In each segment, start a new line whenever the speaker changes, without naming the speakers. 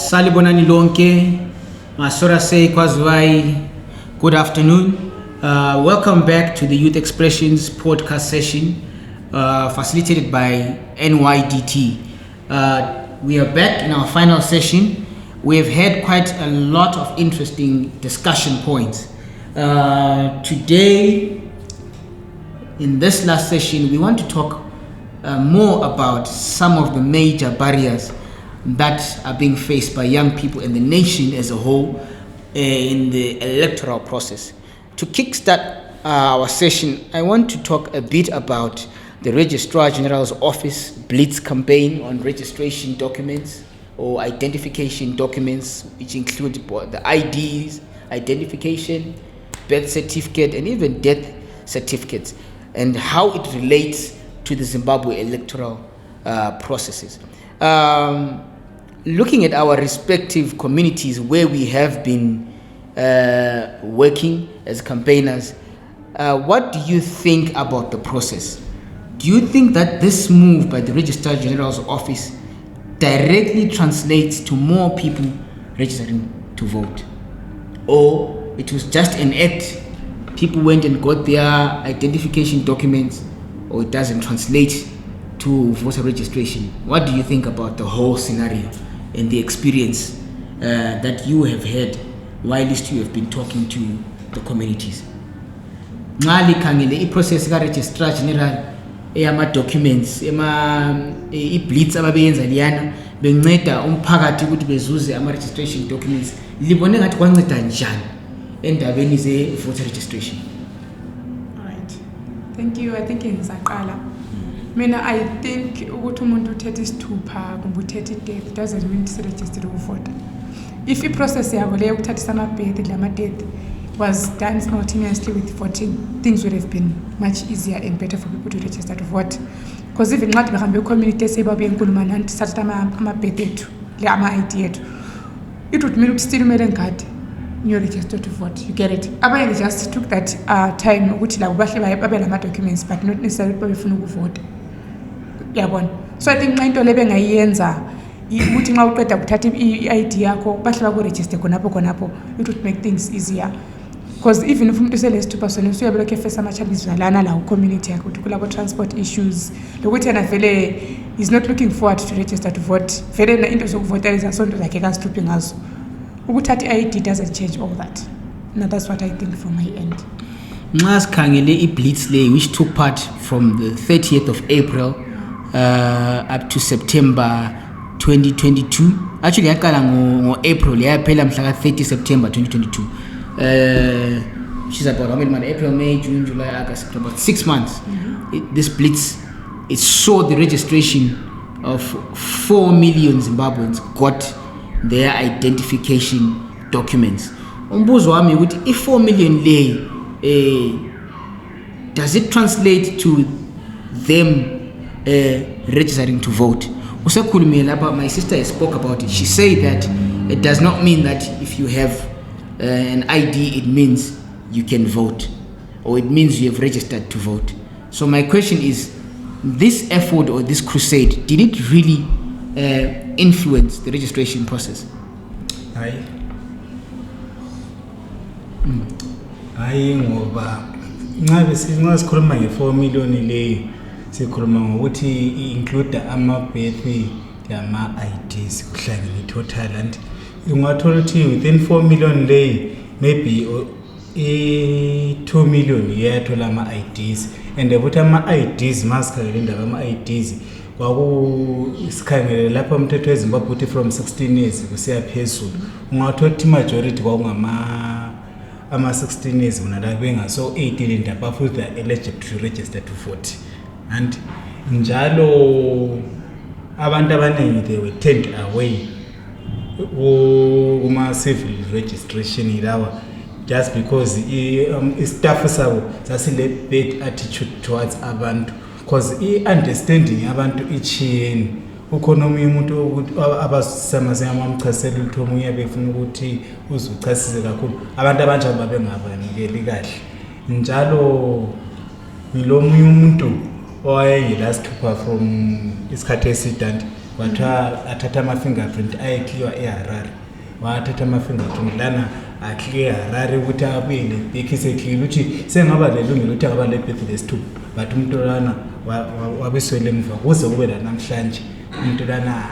Salibonani lonke, Masora say Kwazwai, good afternoon. Welcome back to the Youth Expressions podcast session facilitated by Nydt. We are back in our final session. We have had quite a lot of interesting discussion points. Today, in this last session, we want to talk more about some of the major barriers that are being faced by young people and the nation as a whole in the electoral process. To kickstart our session, I want to talk a bit about the Registrar General's Office Blitz campaign on registration documents or identification documents, which include the IDs, identification, birth certificate, and even death certificates, and how it relates to the Zimbabwe electoral processes. Looking at our respective communities where we have been working as campaigners, what do you think about the process? Do you think that this move by the Registrar General's Office directly translates to more people registering to vote? Or it was just an act, people went and got their identification documents, or it doesn't translate to voter registration? What do you think about the whole scenario and the experience that you have had whilst you have been talking to the communities? Ngali khangele i-process ka-Registrar General eyama-documents i-blitz ababeyenza liyana benceda umphakathi ukuthi bezuze ama-registration documents, libone ngathi kwanceda njani endabeni ze-voter registration?
Alright, thank you. I think ngizaqala mina I think ukuthi umuntu uthethe isithupha kumbe uthethe i-death doesn't mean to register ukuvota. If i-process yabo leyo ukuthathisa ama-birth lama-death was done simultaneously with voting, things would have been much easier and better for people to register to vote. Because even nxa behambe community esebabuye enkuluma nanti sathatha ama-birth ethu le ama-ID ethu, it would mean ukuthi still umele ngade you register to vote. You get it? Abanye they just took that time ukuthi labo bahle babe lama-documents but not necessarily babefuna ukuvota. Yabona. So I think nxa into lebengayenza ukuthi nxa uqeda ukuthatha i-ID yakho bahle bakuregister khonapho, it would make things easier. Because even if umuntu selesithupha sona usuyabelokhu efesa ama-challenges nalana la community yakho ukuthi kulabo transport issues lokuthi yena vele is not looking forward to register to vote, vele na into zokuvota izasonto zakhe kasithuphi ngazo. Ukuthatha i-ID doesn't change all that. Now that's what I think from my end.
Nxa sikhangele i-blitz le which took part from the 30th of April up to September 2022, actually yaqala ngo-April yaphela mhla ka-30 September 2022, which is about how many months? April, May, June, July, August, about 6 months. This blitz, it saw the registration of 4 million Zimbabweans got their identification documents. Umbuzo wami ukuthi i-4 million le does it translate to them registering to vote? My sister spoke about it. She said that it does not mean that if you have an ID, it means you can vote, or it means you have registered to vote. So my question is, this effort or this crusade, did it really influence the registration process?
Hayi ngoba nxa sikhuluma nge-4 million le sikhuluma ngokuthi include ama-birth lama-IDs kuhlangene total, and ungathola ukuthi within 4 million le maybe 2 million iyathola ama-IDs, and futhi ama-IDs masikhangele indaba ama-IDs kwakusikhangele lapha umthetho weZimbabwe uthi from 16 years kusiya phezulu, ungathola ukuthi majority ama-16 years bona bengaso 18 and above they are eligible to register to vote. And njalo abantu abaningi they were turned away kuma-civil registration ilawa just because i-staff sabo sasile-bad attitude towards abantu, because i-understanding abantu ichiyeni. Ukhona omunye umuntu abasamazemamchasela ukuthi omunye befuna ukuthi uzuchasise kakhulu, abantu abanje babengabanikeli kahle. Njalo ngilomunye umuntu owayengilasithupha from isikhathi esidant kwathiwa athatha ama-fingerprint ayeclear eharare wathatha ama-fingerprint lana aclear eharare ukuthi abuyele back seclear ukuthi sengaba lelungelo ukuthi akaba lebhethi lesithupha but umuntu lana wabeswele emva kuze kube la namhlanje umuntu lana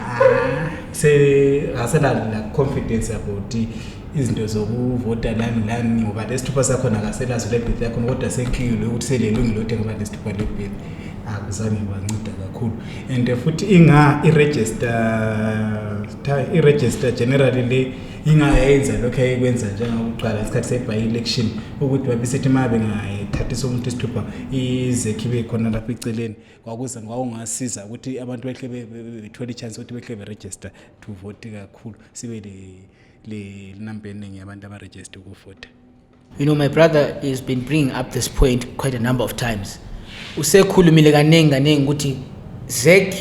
asela confidence about izinto zokuvota lani ngoba lesithupha sakhona akaselazo lebhethi yakhona kodwa seclear ukuthi selelungelo ukuthi akaba lesithupha lebhethi akuzange banceda kakhulu and futhi i-register generally le ingayenza lokho ayekwenza njengokuqala isikhathi se-by-election ukuthi babesithi uma bengayithathisa umuntu isithupha izekhibe khona lapho eceleni kwakuza ngawungasiza ukuthi abantu behle bethole i-chance ukuthi behle be-register to vote kakhulu sibe le number eningi yabantu abaregister ukuvota.
You know, my brother has been bringing up this point quite a number of times. Usekhulumile kanengi ukuthi ZEC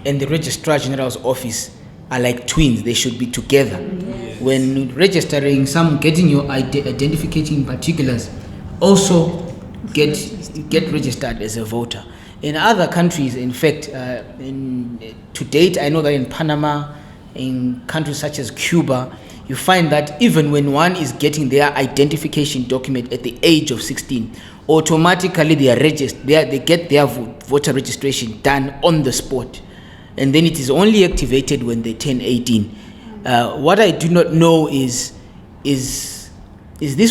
and the Registrar General's office are like twins. They should be together. Yes. When registering, getting your identification particulars, also get registered as a voter. In other countries, in fact, to date, I know that in Panama, in countries such as Cuba, you find that even when one is getting their identification document at the age of 16, automatically they are registered. They get their voter registration done on the spot, and then it is only activated when they turn 18. What I do not know is this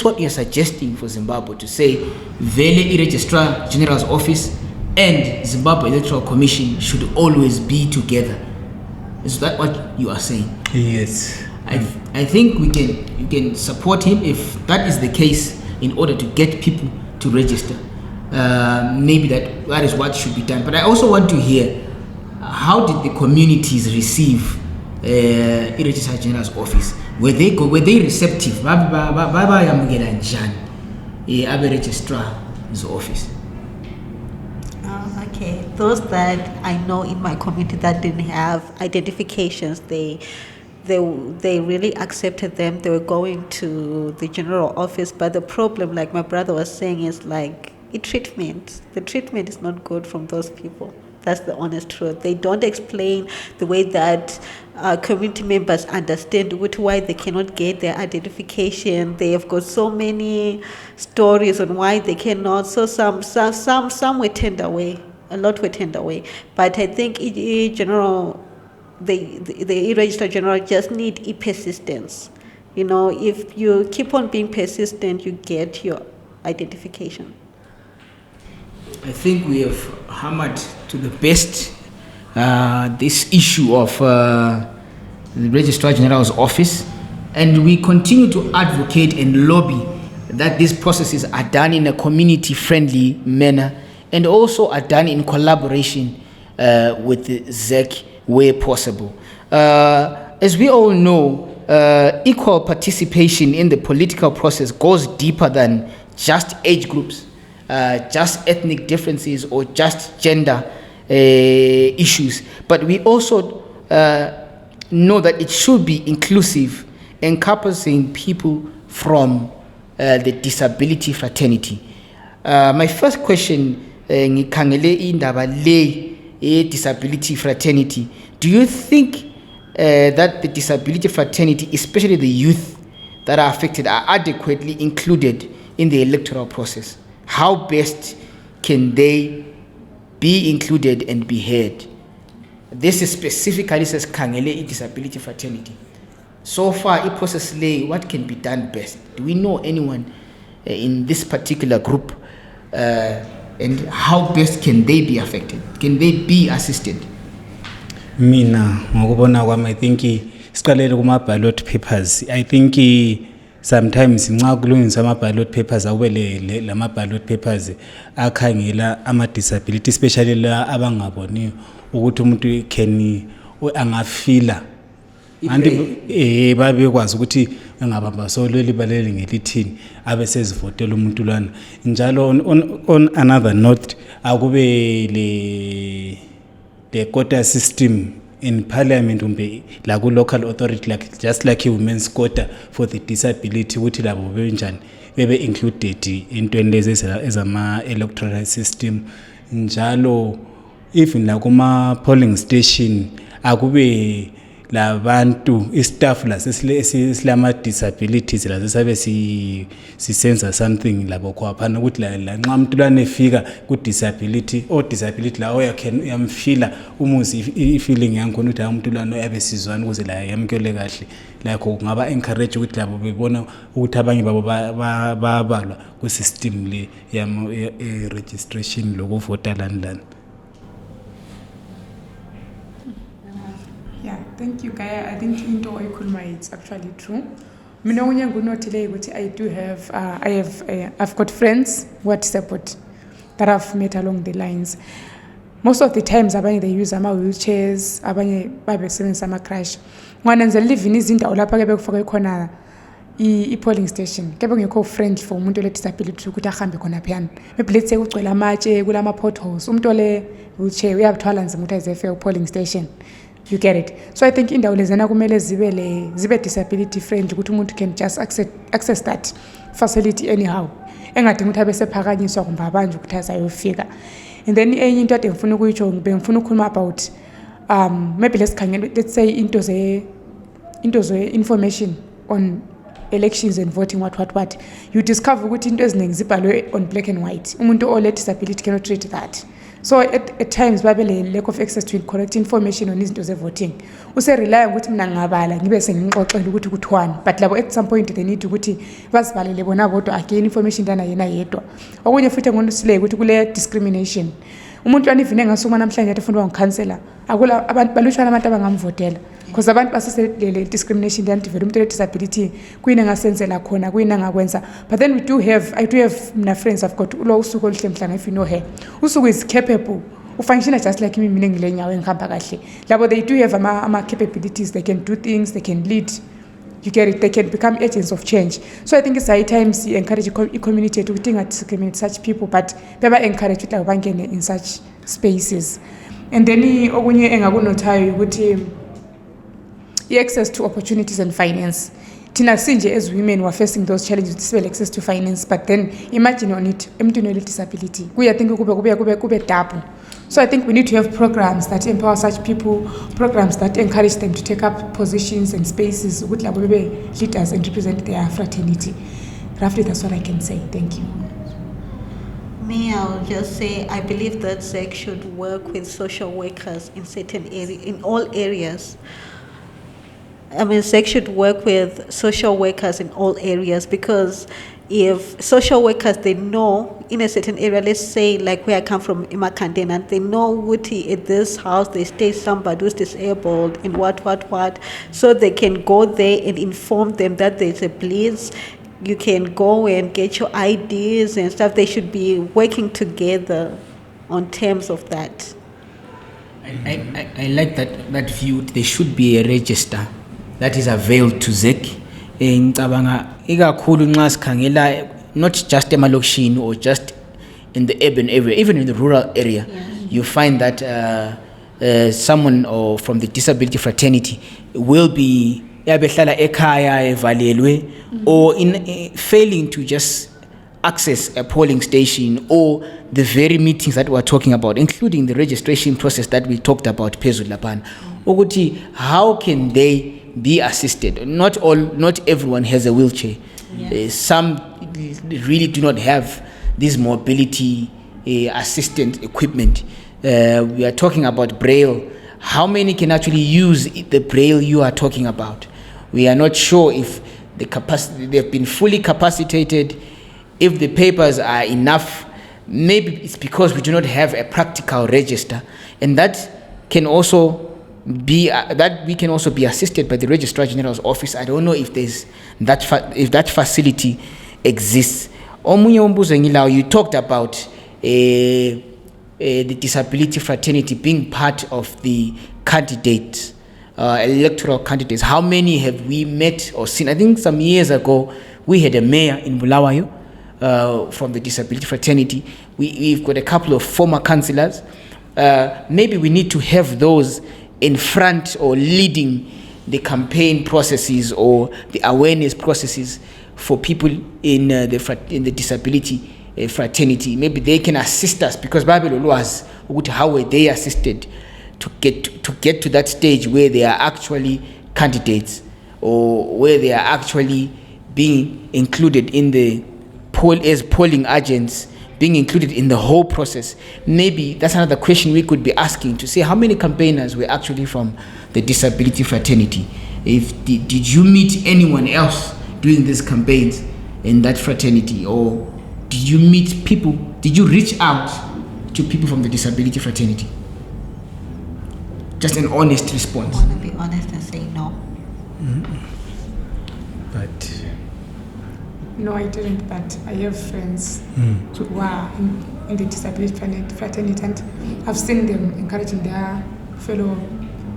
what you're suggesting for Zimbabwe, to say Vele Registrar General's office and Zimbabwe Electoral Commission should always be together? Is that what you are saying?
Yes.
I think you can support him if that is the case, in order to get people to register. Maybe that is what should be done. But I also want to hear, how did the communities receive Registrar General's office? Were they receptive? Registrar's office.
Okay, those that I know in my community that didn't have identifications, they really accepted them. They were going to the general office, but the problem, like my brother was saying, is like the treatment is not good from those people. That's the honest truth. They don't explain the way that community members understand why they cannot get their identification. They have got so many stories on why they cannot. So some were turned away. A lot were turned away. But I think the Registrar General just need persistence. You know, if you keep on being persistent, you get your identification.
I think we have hammered to the best this issue of the Registrar General's office, and we continue to advocate and lobby that these processes are done in a community-friendly manner, and also are done in collaboration with the ZEC where possible. As we all know, equal participation in the political process goes deeper than just age groups, just ethnic differences, or just gender issues. But we also know that it should be inclusive, encompassing people from the disability fraternity. My first question, ngikhangele indaba le disability fraternity. Do you think that the disability fraternity, especially the youth that are affected, are adequately included in the electoral process? How best can they be included and be heard? This is specifically says Kangele disability fraternity. So far, in process lay, what can be done best? Do we know anyone in this particular group, and how best can they be affected? Can they be assisted?
Mina ngokubona kwami, I think siqalele kuma ballot papers. I think sometimes nxa kulungiswa ama ballot papers awubele lama ballot papers akhangela ama disability, especially la abangaboni ukuthi umuntu can angafila anti babekwazi ukuthi engabamba solo libalele ngelithini abe sezivotela umuntu lwana. Njalo on another note, akube the quota system in parliament like local authority, like just like a women's quota for the disability, ukuthi labo benjani bebe included entweni lezi ezama electoral system. Njalo even like kuma polling station akube labantu istaff silama disabilities la sesabe sisenza something labo kwaphana ukuthi la nxa umntwana efika ku disability la uyamfila umuzi feeling yankhona ukuthi umntwana uyabe sizwana ukuze la yamkele kahle lakho kungaba encourage ukuthi labo bebona ukuthi abanye babo babalwa ku system le yam registration lokuvota landlani.
Yeah, thank you, Kaya. I think into Oikulma, it's actually true. I've got friends who are support that I've met along the lines. Most of the times, they use wheelchairs, they crash. One and the living is in the Olapaka for a corner. I-polling station kebe ngekho friendly for umuntu ole disability ukuthi ahambe khona phiyana maybe let's say ugcwele amatshe kulama potholes umuntu ole wheelchair uyathwala nzima ukuthi azefe polling station. You get it? So I think indawo lezana kumele zibe disability friendly ukuthi umuntu can just access that facility anyhow engadingi ukuthi abe sephakanyiswa kumbe abanje ukuthi azayofika. And then enye into ade ngifuna ukuyitsho ngifuna ukukhuluma about maybe let's say into ze information on elections and voting what you discover ukuthi into eziningi zibhalwe on black and white. Umuntu ole disability cannot treat that. So at times babele lack of access to correct information on izinto ze voting. Use rely ukuthi mina ngabala ngibe sengixoxela ukuthi kuthwani, but labo at some point they need ukuthi bazibalele bona bodwa again information dana yena yedwa. Okunye futhi ngokusile ukuthi kule discrimination. Umuntu anivine ngasukuma namhlanje afuna ngikhansela akula abantu balutshwana abantu abangamvotela because abantu basesele discrimination develop umuntu disability kuyina ngasenzela khona kuyina ngakwenza. But then I do have my friends I've got ulo usuku oluhle mhlanga if you know her usuku is capable ufunctiona just like me mina ngilenyawo engihamba kahle labo they do have ama capabilities, they can do things, they can lead. You get it? They can become agents of change. So I think it's high time to encourage the community to think at discriminate such people, but they were encouraged to bangene in such spaces. And then okunye engakunotayo ukuthi access to opportunities and finance. Tina sinje as women were facing those challenges with well access to finance, but then imagine on it, emntwini ole disability. Kuya think kube double. So I think we need to have programs that empower such people, programs that encourage them to take up positions and spaces with leaders and represent their fraternity. Roughly, that's what I can say. Thank you.
Me, I'll just say I believe that SEC should work with social workers in in all areas. I mean, SEC should work with social workers in all areas because if social workers, they know in a certain area, let's say like where I come from, Imakandena, and they know Wuti at this house, they stay somebody who's disabled and what, so they can go there and inform them that there's a blitz. You can go and get your IDs and stuff. They should be working together on terms of that.
I like that view. There should be a register that is availed to ZEC. Ngicabanga ikakhulu nxa sikhangela not just emalokishini or just in the urban area, even in the rural area, you find that someone or from the disability fraternity will be yabehlala ekhaya evalelwe or in failing to just access a polling station or the very meetings that we're talking about, including the registration process that we talked about phezulu lapana. Ukuthi how can they be assisted? Not everyone has a wheelchair. Some really do not have this mobility assistant equipment. We are talking about Braille. How many can actually use the Braille you are talking about? We are not sure if the capacity, they've been fully capacitated, if the papers are enough. Maybe it's because we do not have a practical register, and that can also be that we can also be assisted by the Registrar General's office. I don't know if there's if that facility exists. Omunye umbuzo ngilawo, you talked about the disability fraternity being part of the candidates, electoral candidates. How many have we met or seen? I think some years ago we had a mayor in Bulawayo from the disability fraternity. We've got a couple of former councillors. Maybe we need to have those in front or leading the campaign processes or the awareness processes for people in the disability fraternity. Maybe they can assist us, because Bible was how were they assisted to get to that stage where they are actually candidates, or where they are actually being included in the poll as polling agents, being included in the whole process. Maybe that's another question we could be asking, to say how many campaigners were actually from the disability fraternity. Did you meet anyone else doing these campaigns in that fraternity, or did you meet people, did you reach out to people from the disability fraternity? Just an honest response.
I want to be honest and say no.
But
No, I didn't, but I have friends who are in the disability fraternity, and I've seen them encouraging their fellow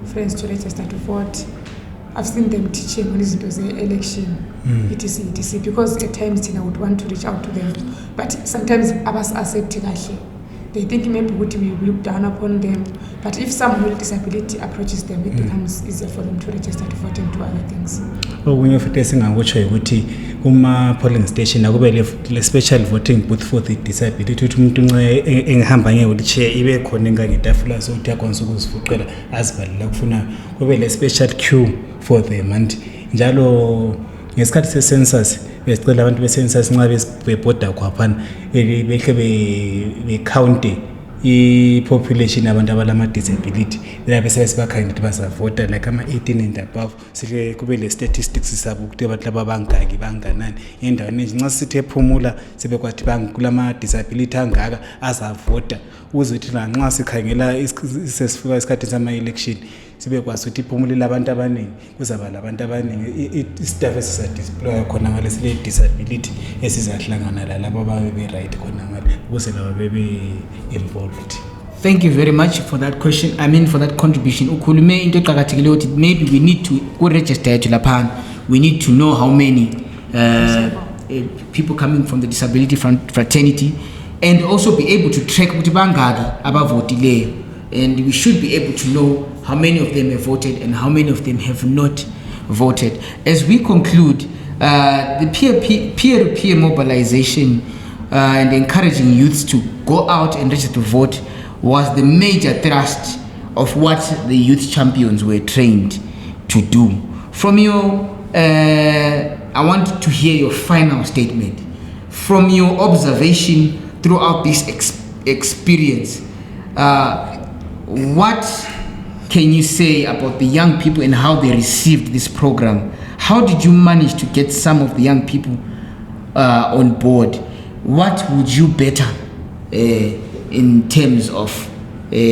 friends to register to vote. I've seen them teaching on this election, etc, because at times I would want to reach out to them, but sometimes abas accepting kahle. They think maybe we look down upon them, but if someone with disability approaches them, it becomes easier for them to register to vote and do other things.
okunye futhi esingakutsho ukuthi kuma-polling station akube le special voting booth for the disability, ukuthi umuntu nxa engihamba nge-wheelchair ibe khona engangetafula sokuthi yakwanisa ukuzifuqela azibhalela kufunayo, kube le special queue for them. And njalo ngesikhathi se-census besicela abantu be-census nxa bebhoda khwaphana behle bekhawunte i-population abantu abalama-disability, then bese sibakhangela ukuthi bazavota like ama-18 and above, sihle kube le-statistics sabo ukuthi abantu laba banganani endaweni nje. Nxa sithi ephumula sebekwathi kulama-disability angaka azavota, ukuze ukuthi nxa sikhangela sesifika isikhathi sama-election sibekwazi ukuthi iphumulile abantu abaningi, kuzaba labantu abaningi, istaff esizadisiploya khona ngale sile-disability esizahlangana lalabo ababe be-right khona ngale ukuze labo bebe-involved.
Thank you very much for that question. For that contribution. Ukhulume into eqhakathekileyo ukuthi maybe we need to register to laphana. We need to know how many people coming from the disability fraternity, and also be able to track ukuthi bangaki abavotileyo, and we should be able to know how many of them have voted and how many of them have not voted. As we conclude, the peer-to-peer mobilization and encouraging youths to go out and register to vote was the major thrust of what the youth champions were trained to do. From your, I want to hear your final statement. From your observation throughout this experience, what can you say about the young people and how they received this program? How did you manage to get some of the young people on board? What would you better in terms of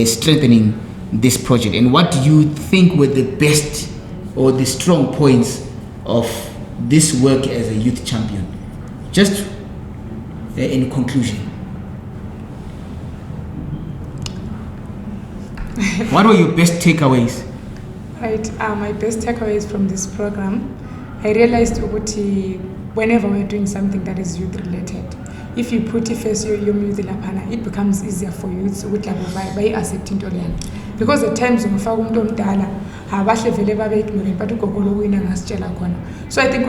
strengthening this project? And what do you think were the best or the strong points of this work as a youth champion? Just in conclusion. What were your best takeaways?
Right, my best takeaways from this program, I realized whenever we're doing something that is youth related, if you put first your youth lapana, it becomes easier for youths by accepting tolerant. Because at times so I think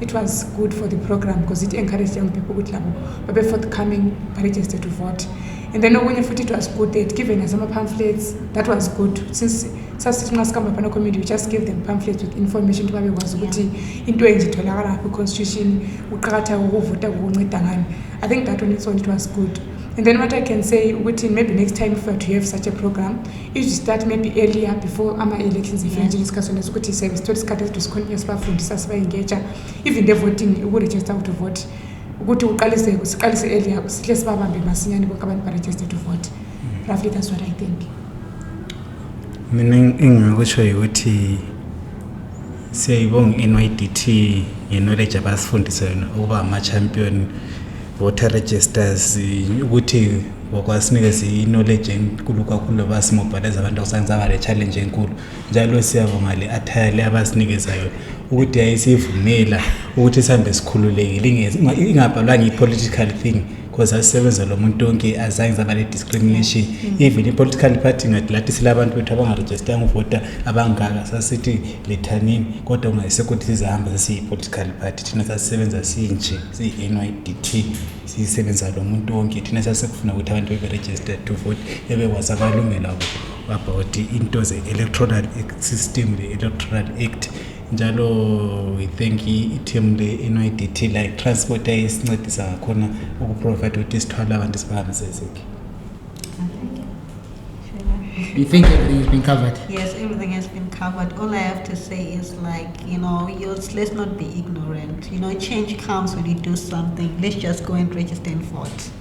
it was good for the program because it encouraged young people to be forthcoming, register to vote. And then when it was good, they'd given us some pamphlets. That was good. Since community, we just gave them pamphlets with information to was into constitution. I think that on its own it was good. And then what I can say, maybe next time if we are to have such a program, is to start maybe earlier before our elections. If you discuss on the service, to engage, even the voting, we register to vote. Roughly, that's what I think.
Meaning, which way would he say, Nydt, knowledge of us funding over my champion voter registers, would he was knowledge and Kuluka Kulabas mobilisers abantu okusanzaba challenge enkulu njalo siyavumale athayele abasinikizayo ukuthi ayisivumela ukuthi sihambe sikhululekile ingabhalwanga i-political thing because asisebenza lo muntu onke azange zaba le discrimination even i-political party ngadilathi silabantu bethu abangaregisteranga uvota abangaka sasithi lethanini kodwa ungayisekho ukuthi sizahamba sesiyi-political party thina sasisebenza sinje siyi-Nydt siyisebenza lo muntu onke thina sasekufuna ukuthi abantu bebe-registered to vote ebekwazi abalungelo abo about into the electoral system, the electoral act. Njalo we thank i-team le Nydt like transport ayisincedisa ngakhona ukuprovide ukuthi sithwala abantu sibahambisezeke.
You think everything has been covered?
Yes, everything has been covered. All I have to say is let's not be ignorant. Change comes when you do something. Let's just go and register and vote.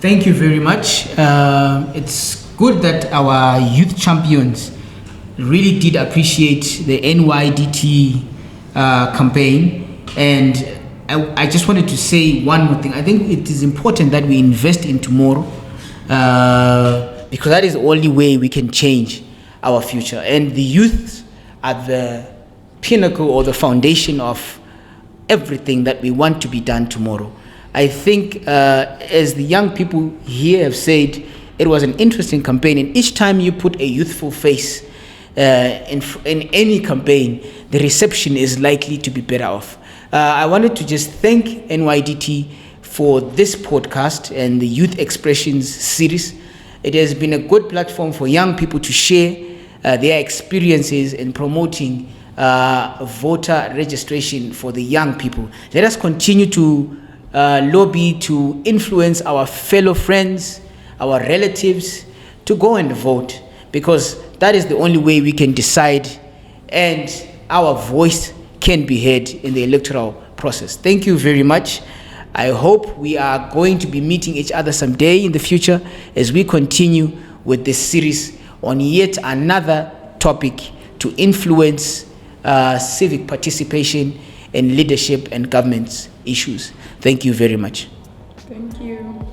Thank you very much. It's good that our youth champions really did appreciate the NYDT campaign. And I just wanted to say one more thing. I think it is important that we invest in tomorrow because that is the only way we can change our future. And the youth are the pinnacle or the foundation of everything that we want to be done tomorrow. I think as the young people here have said, it was an interesting campaign, and each time you put a youthful face in any campaign, the reception is likely to be better off. I wanted to just thank NYDT for this podcast and the Youth Expressions series. It has been a good platform for young people to share their experiences in promoting voter registration for the young people. Let us continue to lobby to influence our fellow friends, our relatives to go and vote, because that is the only way we can decide and our voice can be heard in the electoral process. Thank you very much. I hope we are going to be meeting each other someday in the future as we continue with this series on yet another topic to influence civic participation in leadership and governance issues. Thank you very much.
Thank you.